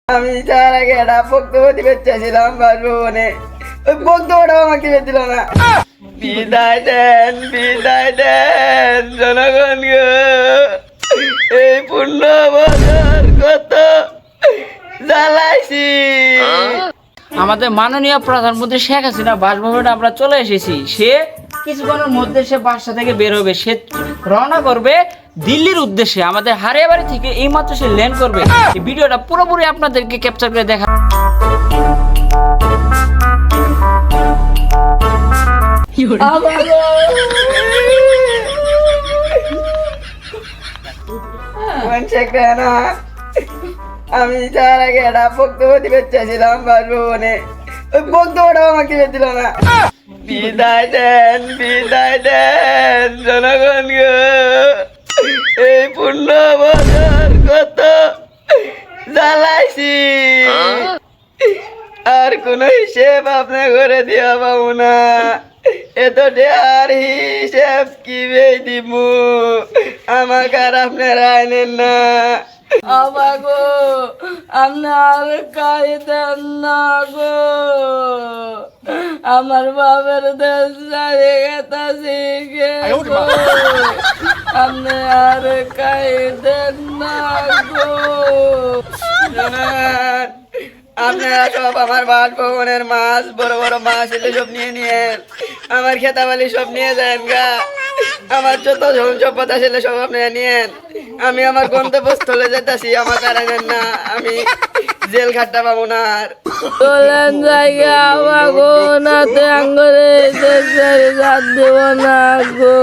আমি যার আগে একটা বক্তব্য দিতে চাইছিলাম বাসভবনে, ওই বক্তব্যটাও আমাকে দিতে দিল না। বিদায় দেন জনগণ গো, এই পূর্ণ বছর কত জ্বালাইছি। আমাদের মাননীয় প্রধানমন্ত্রী শেখ হাসিনা বাসভবনে আমরা চলে এসেছি। সে কিছুক্ষণের মধ্যে সে বাসা থেকে বের হবে, সে রওনা করবে দিল্লির উদ্দেশ্যে। আমাদের হারিয়াবাড়ি থেকে এইমাত্র সে ল্যান্ড করবে। এই ভিডিওটা পুরোপুরি আপনাদেরকে ক্যাপচার করে দেখা। আমি যার আগে একটা বক্তব্য দিতে চাইছিলাম বাসভবনে, ওই বক্তব্যটাও আমাকে দিতে দিল না। বিদায় দেন জনগণ গো, এই পূর্ণ বছর কত জ্বালাইছি। আর কোন হিসেব আপনি করে দিয়া পাবো না, এত আর হিসেব কি দিব আমাকে আর আপনারা আইনেন না। আমাগো আপনার কাইদেন না গো, আমার বাবার দেশ ছাড়ে গেতাছি গে গো, আপনি আর কাইদেন না গো। আপনারা সব আমার বাসভবনের মাছ, বড় বড় মাছ এলে সব নিয়ে নিয়েন, আমার খেতাবালি সব নিয়ে যান গা। আমার যত সম্পদ আসলে সব আপনারা নিয়েন। আমি আমার গন্তব্যস্থলে যেতেছি, আমার কারণের না, আমি জেল খাট্টা পাবো না আর। চলেন জায়গা আমাগো, নাতে আঙ্গরে দেশ ছাড়ে যাত দেব না গো।